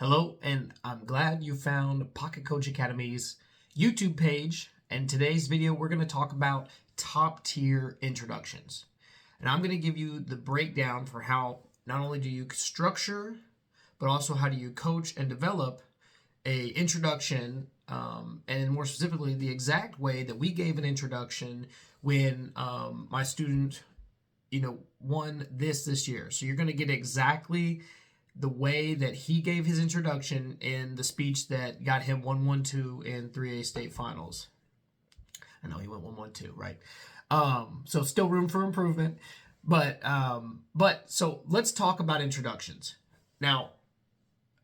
Hello, and I'm glad you found Pocket Coach Academy's YouTube page. And today's video, we're going to talk about top tier introductions. And I'm going to give you the breakdown for how not only do you structure, but also how do you coach and develop a introduction, and more specifically, the exact way that we gave an introduction when my student, won this year. So you're going to get exactly the way that he gave his introduction in the speech that got him 112 in 3A state finals. I know he went 112, right? So still room for improvement. But so let's talk about introductions. Now,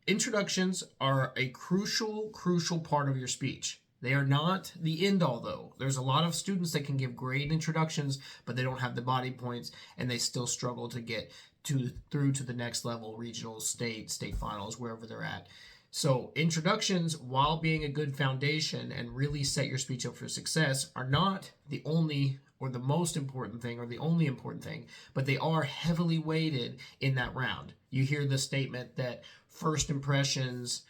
introductions are a crucial part of your speech. They are not the end all, though. There's a lot of students that can give great introductions, but they don't have the body points, and they still struggle to get through to the next level, regional, state finals, wherever they're at. So introductions, while being a good foundation and really set your speech up for success, are not the only or the most important thing or the only important thing, but they are heavily weighted in that round. You hear the statement that first impressions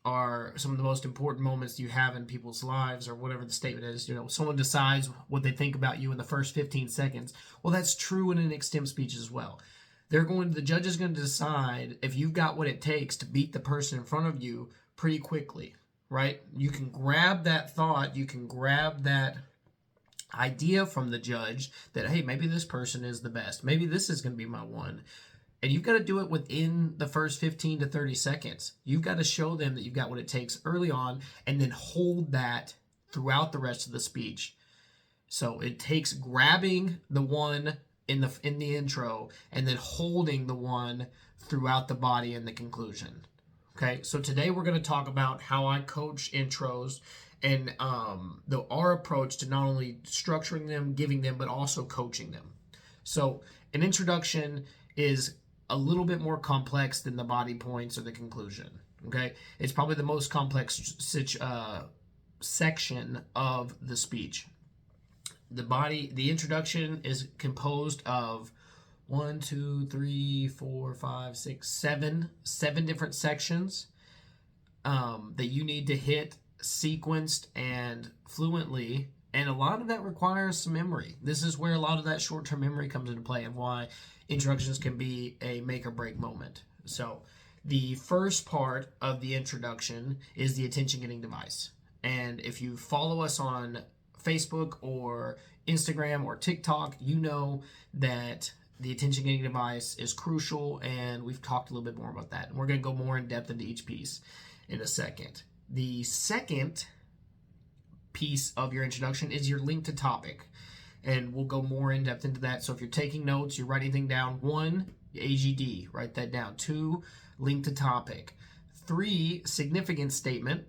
are some of the most important moments you have in people's lives, or whatever the statement is. Someone decides what they think about you in the first 15 seconds. Well, that's true in an Extemp speech as well. The judge is going to decide if you've got what it takes to beat the person in front of you pretty quickly, right? You can grab that thought, you can grab that idea from the judge that, hey, maybe this person is the best. Maybe this is going to be my one. And you've got to do it within the first 15 to 30 seconds. You've got to show them that you've got what it takes early on, and then hold that throughout the rest of the speech. So it takes grabbing the one in the intro and then holding the one throughout the body in the conclusion. Okay, so today we're going to talk about how I coach intros and our approach to not only structuring them, giving them, but also coaching them. So an introduction is a little bit more complex than the body points or the conclusion. Okay, it's probably the most complex section of the speech. The introduction is composed of 1, 2, 3, 4, 5, 6, 7 different sections that you need to hit sequenced and fluently. And a lot of that requires some memory. This is where a lot of that short-term memory comes into play, and why introductions can be a make or break moment. So the first part of the introduction is the attention-getting device. And if you follow us on Facebook or Instagram or TikTok, you know that the attention-getting device is crucial, and we've talked a little bit more about that. And we're going to go more in depth into each piece in a second. The second piece of your introduction is your link to topic, and we'll go more in depth into that. So if you're taking notes, you're writing anything down, 1, AGD, write that down. 2, link to topic. 3, significant statement,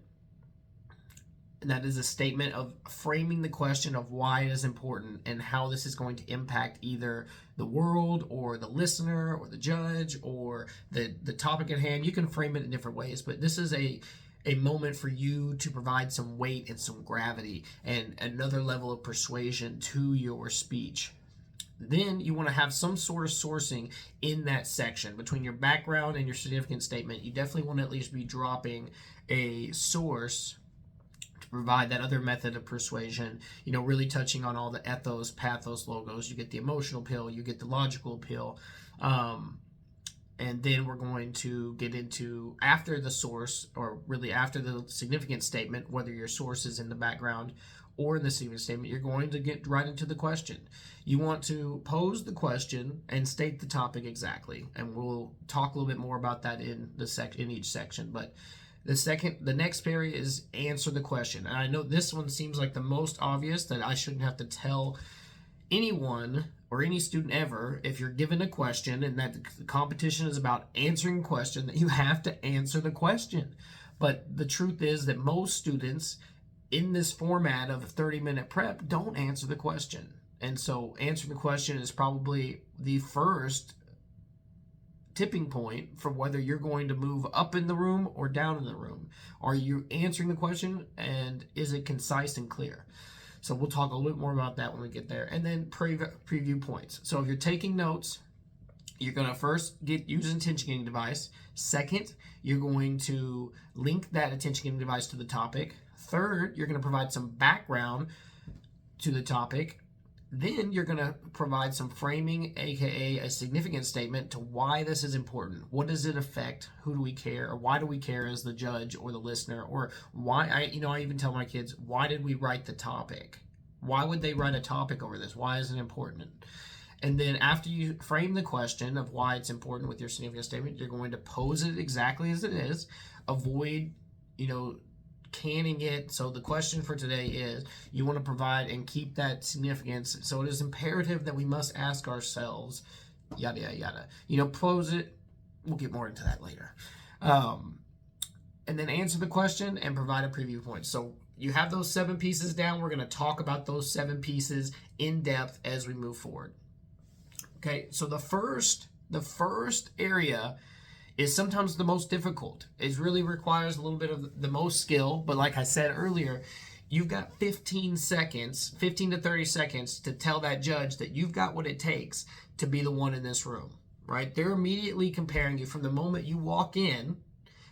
and that is a statement of framing the question of why it is important and how this is going to impact either the world or the listener or the judge or the topic at hand. You can frame it in different ways, but this is a moment for you to provide some weight and some gravity and another level of persuasion to your speech. Then you want to have some sort of sourcing in that section between your background and your significant statement. You definitely want to at least be dropping a source to provide that other method of persuasion, really touching on all the ethos, pathos logos. You get the emotional appeal, you get the logical appeal. And then we're going to get into, after the source, or really after the significant statement, whether your source is in the background or in the significant statement, you're going to get right into the question. You want to pose the question and state the topic exactly. And we'll talk a little bit more about that in each section. But the next area is answer the question. And I know this one seems like the most obvious, that I shouldn't have to tell anyone or any student ever, if you're given a question and that the competition is about answering a question, that you have to answer the question. But the truth is that most students in this format of a 30-minute prep don't answer the question. And so answering the question is probably the first tipping point for whether you're going to move up in the room or down in the room. Are you answering the question, and is it concise and clear? So we'll talk a little bit more about that when we get there. And then preview points. So if you're taking notes, You're going to first use an attention-getting device. Second, you're going to link that attention-getting device to the topic. Third, you're going to provide some background to the topic. Then you're going to provide some framing, aka a significant statement to why this is important. What does it affect? Who do we care? Or why do we care as the judge or the listener? Or why, I even tell my kids, why did we write the topic? Why would they write a topic over this? Why is it important? And then after you frame the question of why it's important with your significant statement, you're going to pose it exactly as it is. Avoid, canning it. So the question for today is, you want to provide and keep that significance. So it is imperative that we must ask ourselves, yada, yada, yada. Pose it. We'll get more into that later. And then answer the question and provide a preview point. So you have those 7 pieces down. We're going to talk about those 7 pieces in depth as we move forward. Okay, so the first area is sometimes the most difficult. It really requires a little bit of the most skill, but like I said earlier, you've got 15 to 30 seconds to tell that judge that you've got what it takes to be the one in this room, right? They're immediately comparing you from the moment you walk in,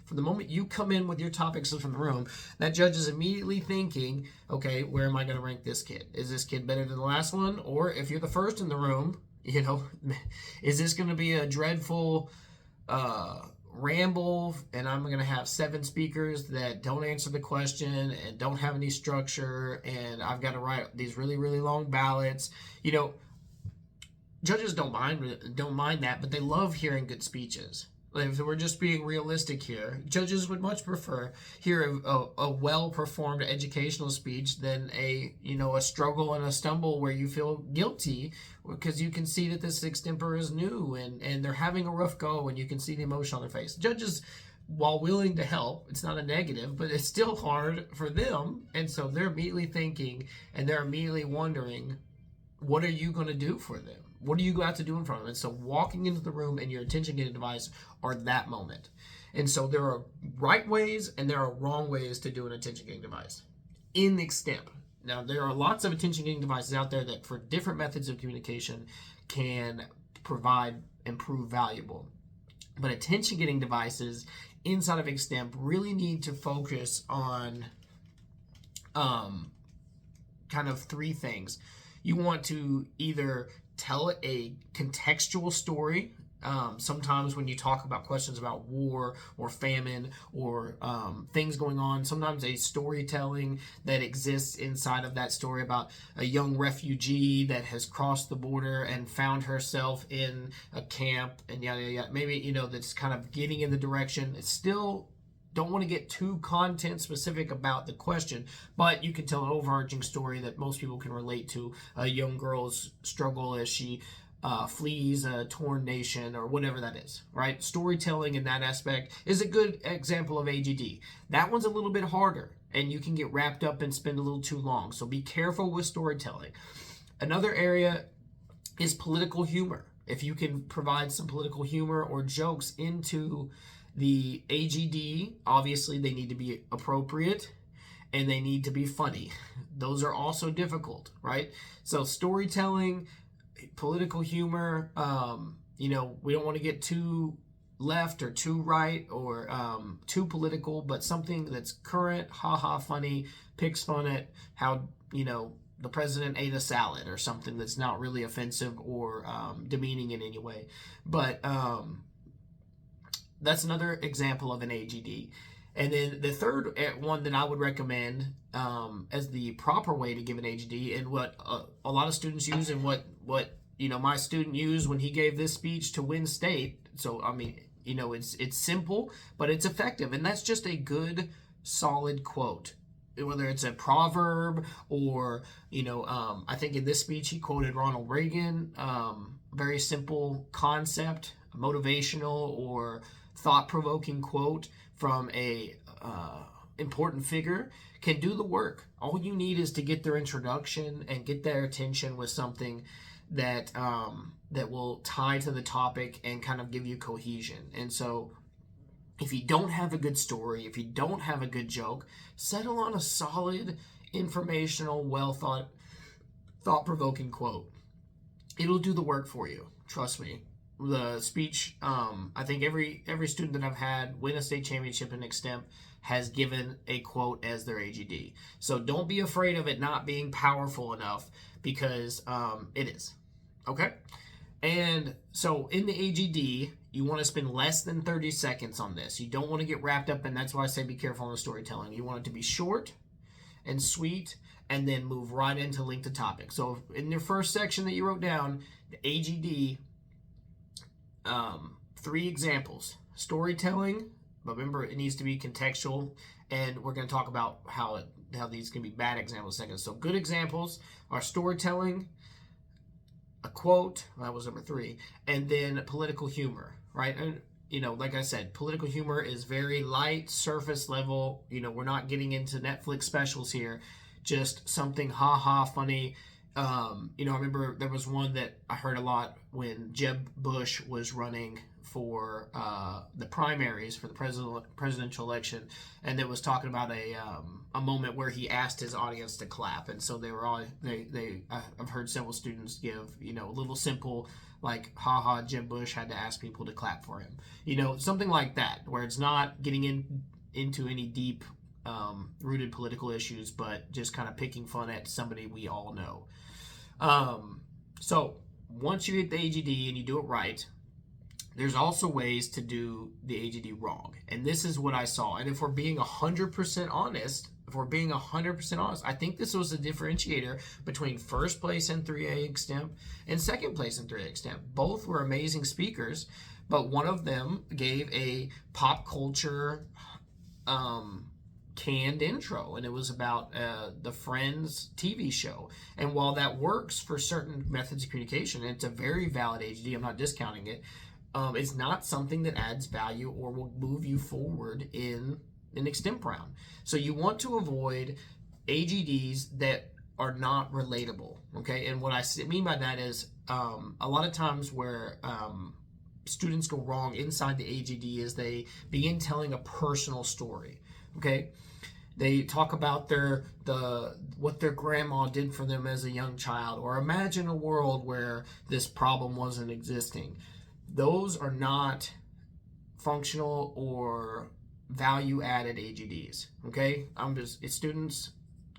from the moment you come in with your topics from the room. That judge is immediately thinking, okay, where am I going to rank this kid? Is this kid better than the last one? Or if you're the first in the room, is this going to be a dreadful ramble, and I'm going to have 7 speakers that don't answer the question and don't have any structure, and I've got to write these really, really long ballots. Judges don't mind that, but they love hearing good speeches. If we're just being realistic here, judges would much prefer hear a well-performed educational speech than a struggle and a stumble where you feel guilty because you can see that this extemper is new and they're having a rough go and you can see the emotion on their face. Judges, while willing to help, it's not a negative, but it's still hard for them, and so they're immediately thinking and they're immediately wondering, what are you going to do for them? What do you have to do in front of them? And so walking into the room and your attention-getting device are that moment. And so there are right ways and there are wrong ways to do an attention-getting device in Extemp. Now, there are lots of attention-getting devices out there that for different methods of communication can provide and prove valuable. But attention-getting devices inside of Extemp really need to focus on kind of 3 things. You want to either tell a contextual story. Sometimes when you talk about questions about war or famine or things going on, sometimes a storytelling that exists inside of that story about a young refugee that has crossed the border and found herself in a camp and yada, yada, yada. Maybe, that's kind of getting in the direction. It's still don't want to get too content specific about the question, but you can tell an overarching story that most people can relate to. A young girl's struggle as she flees a torn nation or whatever that is, right? Storytelling in that aspect is a good example of AGD. That one's a little bit harder and you can get wrapped up and spend a little too long. So be careful with storytelling. Another area is political humor. If you can provide some political humor or jokes into the AGD, obviously they need to be appropriate and they need to be funny. Those are also difficult, right? So storytelling, political humor, we don't want to get too left or too right or too political, but something that's current, haha, funny, picks fun at how, the president ate a salad or something that's not really offensive or demeaning in any way. But that's another example of an AGD. And then the third one that I would recommend as the proper way to give an AGD, and what a lot of students use, and what my student used when he gave this speech to win state. So it's simple, but it's effective, and that's just a good, solid quote. Whether it's a proverb or I think in this speech he quoted Ronald Reagan. Very simple concept, motivational or thought-provoking quote from a important figure can do the work. All you need is to get their introduction and get their attention with something that that will tie to the topic and kind of give you cohesion. And so if you don't have a good story, if you don't have a good joke, settle on a solid, informational, thought-provoking quote. It'll do the work for you. Trust me. the speech. I think every student that I've had win a state championship in Extemp has given a quote as their AGD. So don't be afraid of it not being powerful enough, because it is. Okay? And so in the AGD, you want to spend less than 30 seconds on this. You don't want to get wrapped up, and that's why I say be careful on the storytelling. You want it to be short and sweet, and then move right into link to topic. So in your first section that you wrote down, the AGD, 3 examples. Storytelling, but remember it needs to be contextual, and we're going to talk about how these can be bad examples in a second. So good examples are storytelling, a quote, that was number 3, and then political humor, right? And like I said, political humor is very light, surface level. We're not getting into Netflix specials here, just something funny. I remember there was one that I heard a lot when Jeb Bush was running for the primaries for the presidential election, and it was talking about a moment where he asked his audience to clap, and so they were all I've heard several students give a little simple like Jeb Bush had to ask people to clap for him, something like that, where it's not getting into any deep rooted political issues, but just kind of picking fun at somebody we all know. So once you hit the AGD and you do it right, there's also ways to do the AGD wrong. And this is what I saw. And if we're being 100% honest, I think this was a differentiator between first place in 3A Extemp and second place in 3A Extemp. Both were amazing speakers, but one of them gave a pop culture canned intro, and it was about the Friends TV show. And while that works for certain methods of communication, and it's a very valid AGD, I'm not discounting it, it's not something that adds value or will move you forward in an Extemp round. So you want to avoid AGDs that are not relatable, okay? And what I mean by that is a lot of times where students go wrong inside the AGD is they begin telling a personal story, okay? They talk about what their grandma did for them as a young child, or imagine a world where this problem wasn't existing. Those are not functional or value-added AGDs. Okay, it's students,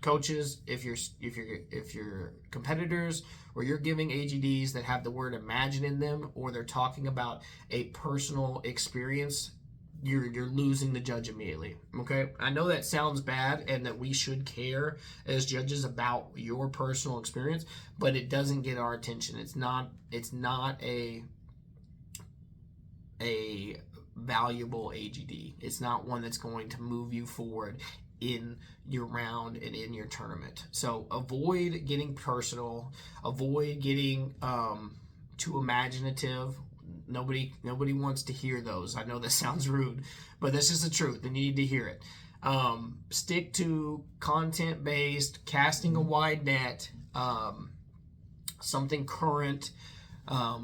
coaches. If you're competitors, or you're giving AGDs that have the word imagine in them, or they're talking about a personal experience, you're losing the judge immediately. Okay, I know that sounds bad, and that we should care as judges about your personal experience, but it doesn't get our attention. It's not a valuable AGD. It's not one that's going to move you forward in your round and in your tournament. So avoid getting personal, avoid getting too imaginative. Nobody wants to hear those. I know that sounds rude, but that's just the truth, and you need to hear it. Stick to content-based, casting a wide net, something current,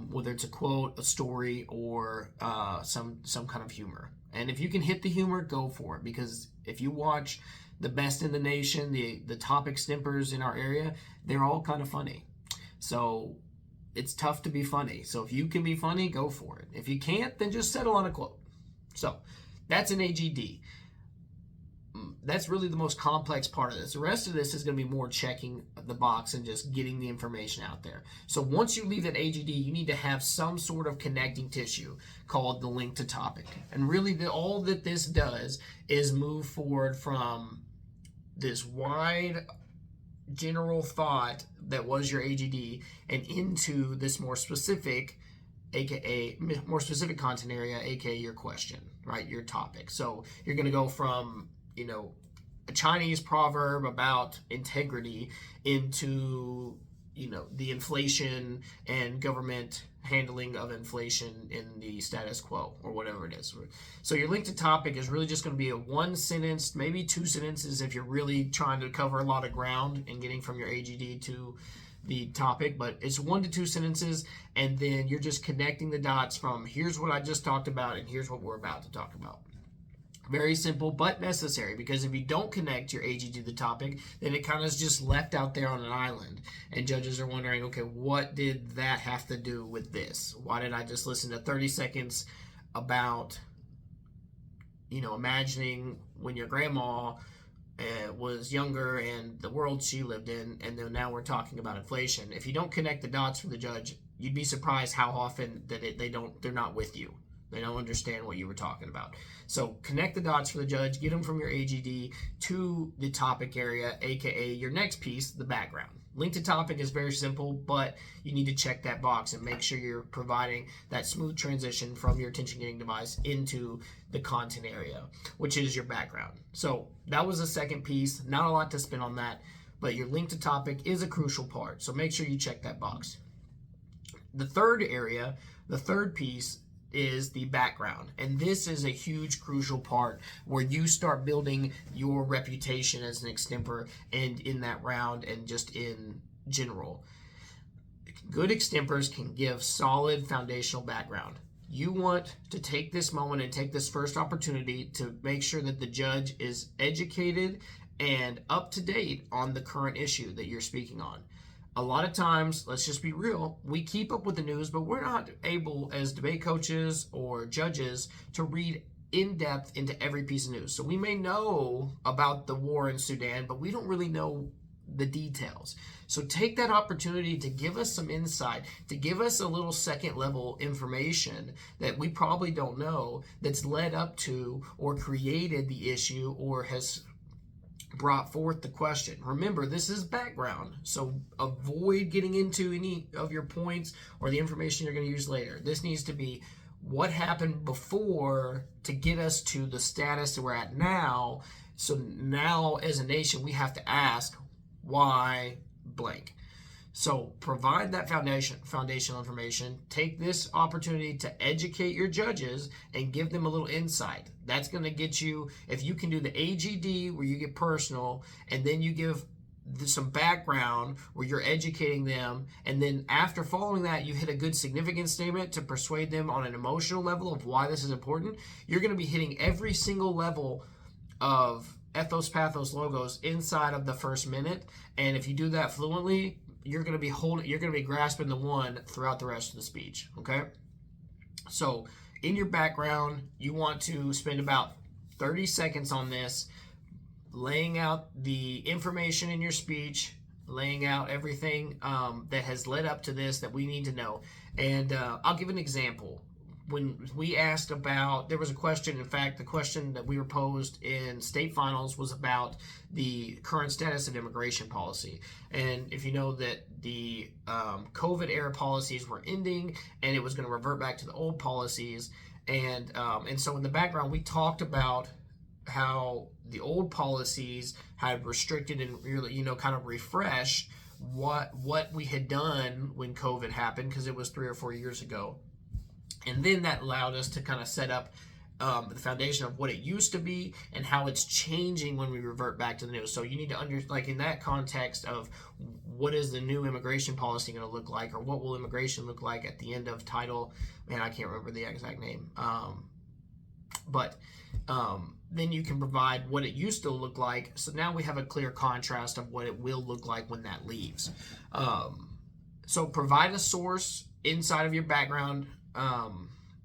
whether it's a quote, a story, or some kind of humor. And if you can hit the humor, go for it, because if you watch the best in the nation, the top extempers in our area, they're all kind of funny. So it's tough to be funny. So if you can be funny, go for it. If you can't, then just settle on a quote. So that's an AGD. That's really the most complex part of this. The rest of this is going to be more checking the box and just getting the information out there. So once you leave that AGD, you need to have some sort of connecting tissue called the link to topic. And really all that this does is move forward from this wide general thought that was your AGD and into this more specific, aka more specific content area, aka your question, right? Your topic. So you're going to go from a Chinese proverb about integrity into the inflation and government handling of inflation in the status quo, or whatever it is. So your link to topic is really just going to be a 1 sentence, maybe 2 sentences if you're really trying to cover a lot of ground and getting from your AGD to the topic, but it's 1 to 2 sentences, and then you're just connecting the dots from here's what I just talked about and here's what we're about to talk about. Very simple, but necessary, because if you don't connect your AG to the topic, then it kind of is just left out there on an island. And judges are wondering, okay, what did that have to do with this? Why did I just listen to 30 seconds about, imagining when your grandma was younger and the world she lived in, and then now we're talking about inflation. If you don't connect the dots for the judge, you'd be surprised how often that they're not with you. They don't understand what you were talking about. So connect the dots for the judge, get them from your AGD to the topic area, aka your next piece, the background. Link to topic is very simple, but you need to check that box and make sure you're providing that smooth transition from your attention getting device into the content area, which is your background. So that was the second piece. Not a lot to spend on that, but your link to topic is a crucial part. So make sure you check that box. The third area, the third piece, is the background, and this is a huge crucial part where you start building your reputation as an extemper and in that round and just in general. Good extempers can give solid foundational background. You want to take this moment and take this first opportunity to make sure that the judge is educated and up to date on the current issue that you're speaking on. A lot of times, let's just be real, we keep up with the news, but we're not able as debate coaches or judges to read in depth into every piece of news. So we may know about the war in Sudan, but we don't really know the details. So take that opportunity to give us some insight, to give us a little second level information that we probably don't know that's led up to or created the issue or has brought forth the question. Remember, this is background, so avoid getting into any of your points or the information you're going to use later. This needs to be what happened before to get us to the status that we're at now. So now, as a nation, we have to ask why blank. So provide that foundational information. Take this opportunity to educate your judges and give them a little insight. That's going to get you, if you can do the AGD where you get personal, and then you give some background where you're educating them, and then after following that, you hit a good significance statement to persuade them on an emotional level of why this is important, you're going to be hitting every single level of ethos, pathos, logos inside of the first minute. And if you do that fluently, you're going to be grasping the one throughout the rest of the speech. Okay. So in your background, you want to spend about 30 seconds on this, laying out the information in your speech, laying out everything that has led up to this that we need to know. And I'll give an example. When we asked about, there was a question, in fact, the question that we were posed in state finals was about the current status of immigration policy. And if you know that the COVID era policies were ending and it was going to revert back to the old policies. And so in the background, we talked about how the old policies had restricted and really, kind of refreshed what we had done when COVID happened, because it was 3 or 4 years ago. And then that allowed us to kind of set up the foundation of what it used to be and how it's changing when we revert back to the new. So you need to like in that context of what is the new immigration policy going to look like, or what will immigration look like at the end of title, man, I can't remember the exact name. But then you can provide what it used to look like. So now we have a clear contrast of what it will look like when that leaves. So provide a source inside of your background.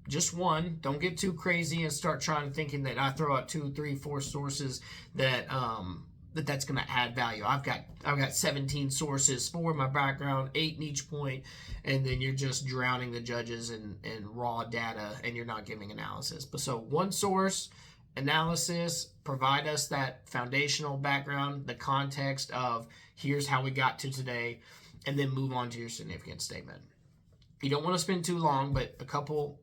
Just one. Don't get too crazy and start thinking that I throw out 2, 3, 4 sources that's going to add value. I've got 17 sources for my background, 8 in each point, and then you're just drowning the judges in raw data and you're not giving analysis. But so one source, analysis, provide us that foundational background, the context of here's how we got to today, and then move on to your significance statement. You don't want to spend too long, but a couple,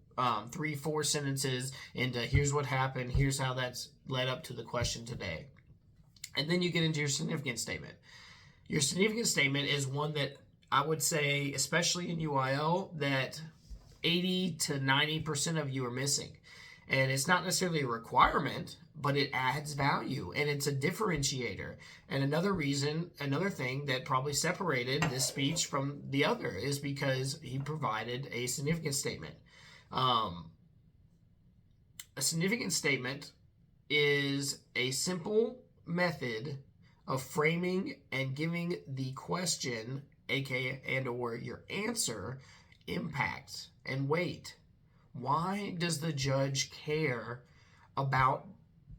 3, 4 sentences into here's what happened, here's how that's led up to the question today. And then you get into your significance statement. Your significance statement is one that I would say, especially in UIL, that 80 to 90% of you are missing. And it's not necessarily a requirement, but it adds value and it's a differentiator. And another thing that probably separated this speech from the other is because he provided a significance statement. A significance statement is a simple method of framing and giving the question, aka and or your answer, impact and weight. Why does the judge care about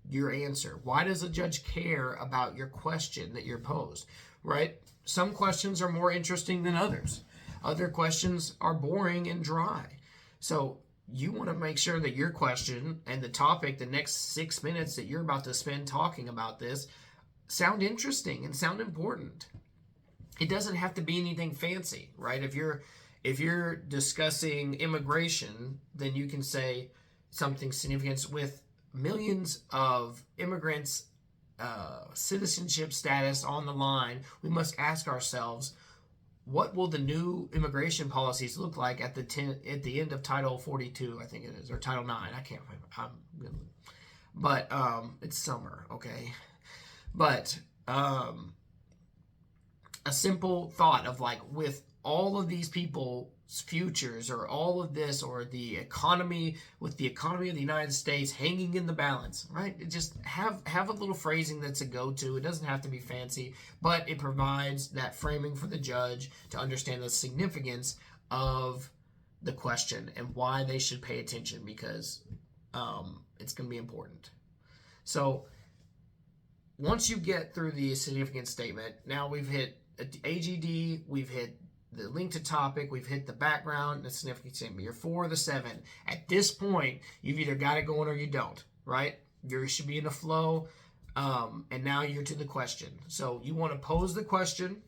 your answer? Why does the judge care about your question that you're posed? Right? Some questions are more interesting than others. Other questions are boring and dry. So you want to make sure that your question and the topic, the next 6 minutes that you're about to spend talking about this, sound interesting and sound important. It doesn't have to be anything fancy, right? If you're discussing immigration, then you can say something significant with millions of immigrants' citizenship status on the line. We must ask ourselves, what will the new immigration policies look like at the end of Title 42, I think it is, or Title 9? I can't remember. But it's summer, okay? But a simple thought of like, with all of these people's futures or all of this, or the economy, with the economy of the United States hanging in the balance, right? It just have a little phrasing that's a go-to. It doesn't have to be fancy, but it provides that framing for the judge to understand the significance of the question and why they should pay attention, because it's going to be important. So once you get through the significance statement, now we've hit AGD, we've hit the link to topic, we've hit the background, the significance statement. You're 4 of the 7. At this point, you've either got it going or you don't, right? You should be in a flow, and now you're to the question. So you want to pose the question.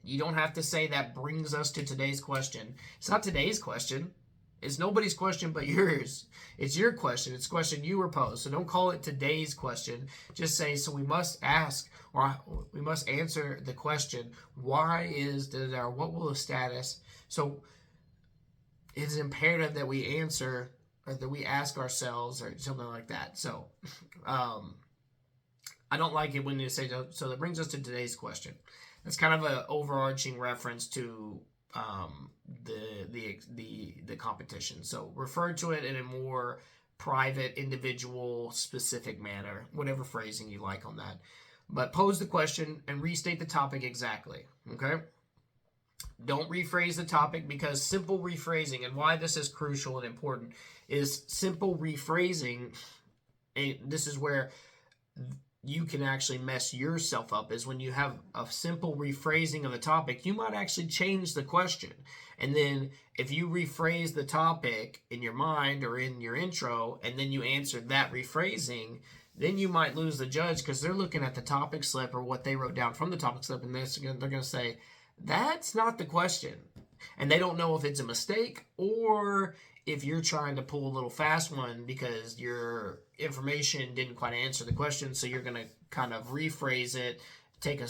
You don't have to say that brings us to today's question. It's not today's question. It's nobody's question but yours. It's your question. It's a question you were posed. So don't call it today's question. Just say, so we must ask, or we must answer the question, why is, or what will the status? So it's imperative that we answer, or that we ask ourselves, or something like that. So I don't like it when you say, so that brings us to today's question. That's kind of an overarching reference to the competition. So refer to it in a more private, individual, specific manner, whatever phrasing you like on that. But pose the question and restate the topic exactly, okay? Don't rephrase the topic, because simple rephrasing, and why this is crucial and important, is simple rephrasing, and this is where you can actually mess yourself up, is when you have a simple rephrasing of the topic, you might actually change the question. And then if you rephrase the topic in your mind or in your intro, and then you answer that rephrasing, then you might lose the judge, because they're looking at the topic slip or what they wrote down from the topic slip, and they're going to say, that's not the question. And they don't know if it's a mistake or if you're trying to pull a little fast one because your information didn't quite answer the question. So you're going to kind of rephrase it, take a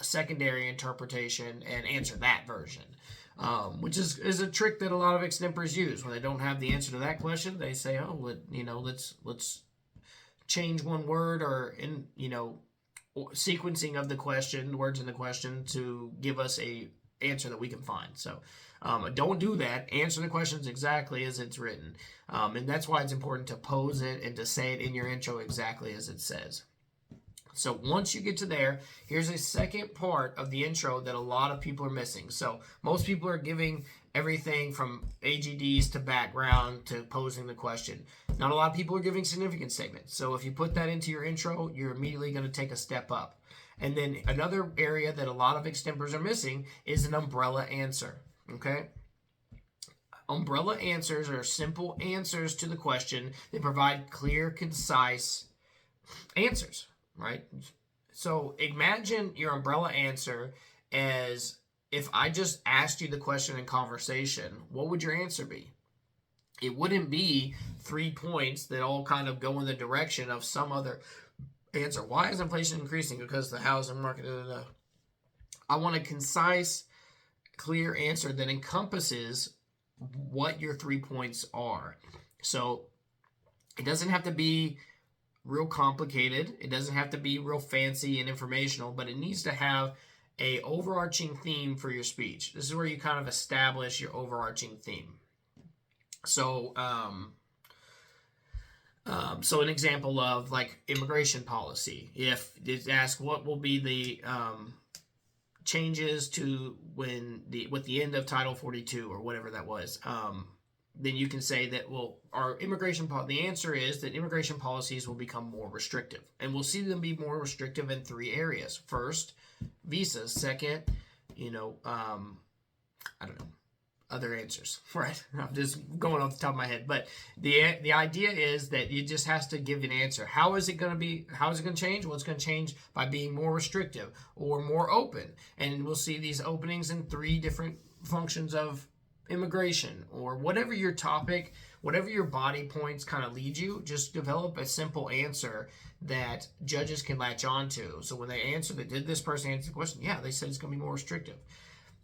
secondary interpretation, and answer that version. Which is a trick that a lot of extempers use. When they don't have the answer to that question, they say, oh, let's change one word, or sequencing of the question, words in the question, to give us a answer that we can find. So don't do that. Answer the questions exactly as it's written. And that's why it's important to pose it and to say it in your intro exactly as it says. So once you get to there, here's a second part of the intro that a lot of people are missing. So most people are giving everything from AGDs to background to posing the question. Not a lot of people are giving significant statements. So if you put that into your intro, you're immediately going to take a step up. And then another area that a lot of extempers are missing is an umbrella answer. Okay? Umbrella answers are simple answers to the question. They provide clear, concise answers, right? So imagine your umbrella answer as, if I just asked you the question in conversation, what would your answer be? It wouldn't be 3 points that all kind of go in the direction of some other answer. Why is inflation increasing? Because the housing market. I want a concise, clear answer that encompasses what your 3 points are. So it doesn't have to be real complicated. It doesn't have to be real fancy and informational, but it needs to have a overarching theme for your speech. This is where you kind of establish your overarching theme. So So an example of like immigration policy, if it's asked what will be the changes to with the end of Title 42 or whatever that was, then you can say that, well, our the answer is that immigration policies will become more restrictive, and we'll see them be more restrictive in three areas. First, visas. Second, I don't know, other answers, right? I'm just going off the top of my head, but the idea is that it just has to give an answer. How is it going to change? Well, it's going to change by being more restrictive or more open, and we'll see these openings in three different functions of immigration, or whatever your topic, whatever your body points kind of lead you. Just develop a simple answer that judges can latch on to. So when they answer that, did this person answer the question? Yeah, they said it's going to be more restrictive.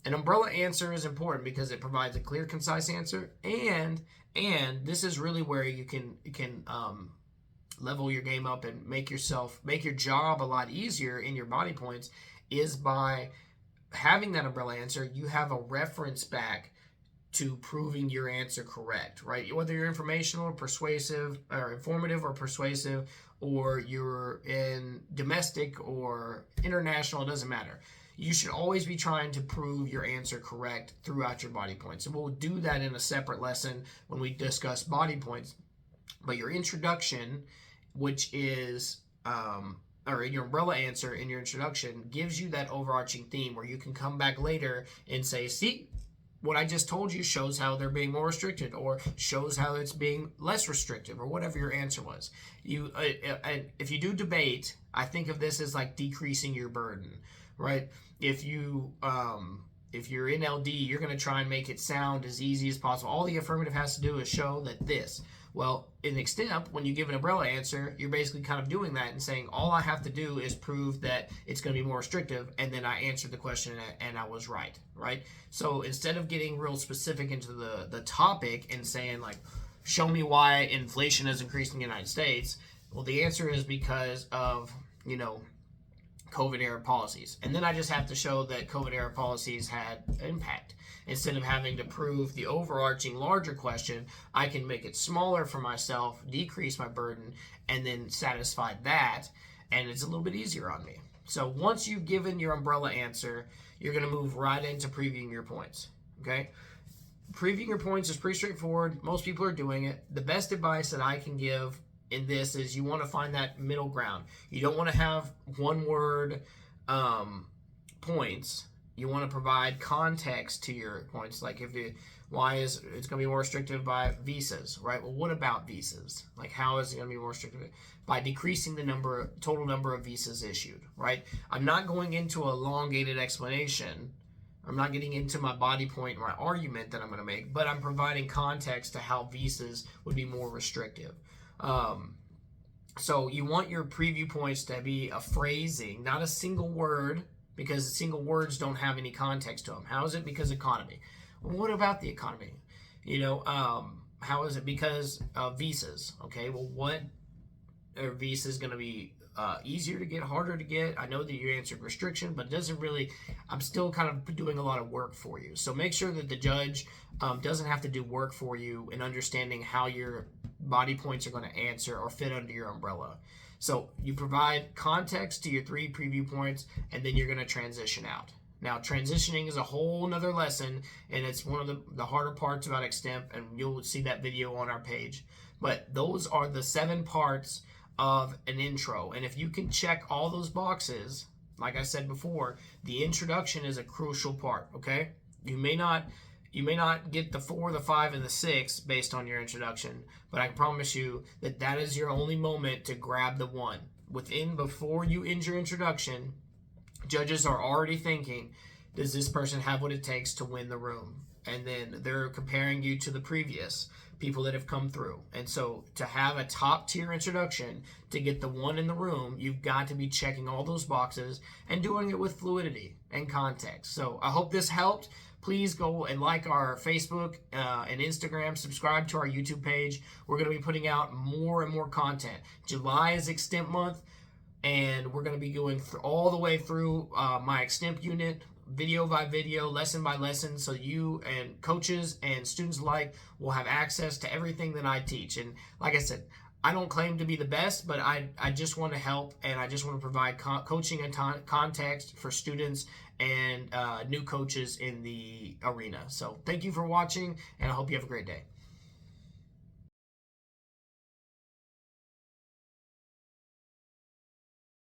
An umbrella answer is important because it provides a clear, concise answer, and this is really where you can level your game up and make your job a lot easier in your body points, is by having that umbrella answer. You have a reference back to proving your answer correct, right? Whether you're informational or persuasive, or informative or persuasive, or you're in domestic or international, it doesn't matter. You should always be trying to prove your answer correct throughout your body points. And we'll do that in a separate lesson when we discuss body points. But your introduction, which is, or your umbrella answer in your introduction, gives you that overarching theme where you can come back later and say, see, what I just told you shows how they're being more restricted, or shows how it's being less restrictive, or whatever your answer was. If you do debate, I think of this as like decreasing your burden, right? If you're in LD, you're going to try and make it sound as easy as possible. All the affirmative has to do is show that this. Well, in Extemp, when you give an umbrella answer, you're basically kind of doing that and saying, all I have to do is prove that it's going to be more restrictive, and then I answered the question and I was right? So instead of getting real specific into the topic and saying, like, show me why inflation has increased in the United States, well, the answer is because of, COVID-era policies. And then I just have to show that COVID-era policies had impact. Instead of having to prove the overarching larger question, I can make it smaller for myself, decrease my burden, and then satisfy that, and it's a little bit easier on me. So once you've given your umbrella answer, you're going to move right into previewing your points, okay? Previewing your points is pretty straightforward. Most people are doing it. The best advice that I can give in this is you want to find that middle ground. You don't want to have one word points. You want to provide context to your points. Like why is it's going to be more restrictive by visas, right? Well, what about visas? Like, how is it going to be more restrictive? By decreasing the total number of visas issued, right? I'm not going into a elongated explanation. I'm not getting into my body point, my argument that I'm going to make, but I'm providing context to how visas would be more restrictive. So you want your preview points to be a phrasing, not a single word, because single words don't have any context to them. How is it because economy? Well, what about the economy? How is it because of visas? Okay, well, what are visas going to be easier to get, harder to get? I know that you answered restriction, but it doesn't really, I'm still kind of doing a lot of work for you. So make sure that the judge doesn't have to do work for you in understanding how your body points are going to answer or fit under your umbrella. So you provide context to your three preview points, and then you're going to transition out. Now, transitioning is a whole nother lesson, and it's one of the harder parts about Extemp, and you'll see that video on our page. But those are the 7 parts of an intro, and if you can check all those boxes, like I said before, the introduction is a crucial part, okay? You may not get the 4, the 5, and the 6 based on your introduction, but I can promise you that is your only moment to grab the one. Before you end your introduction, judges are already thinking, does this person have what it takes to win the room? And then they're comparing you to the previous people that have come through. And so to have a top tier introduction, to get the one in the room, you've got to be checking all those boxes and doing it with fluidity and context. So I hope this helped. Please go and like our Facebook and Instagram. Subscribe to our YouTube page. We're going to be putting out more and more content. July is Extemp month, and we're going to be going all the way through my Extemp unit, video by video, lesson by lesson, so you and coaches and students alike will have access to everything that I teach. And like I said, I don't claim to be the best, but I just want to help, and I just want to provide coaching and context for students and new coaches in the arena. So thank you for watching, and I hope you have a great day.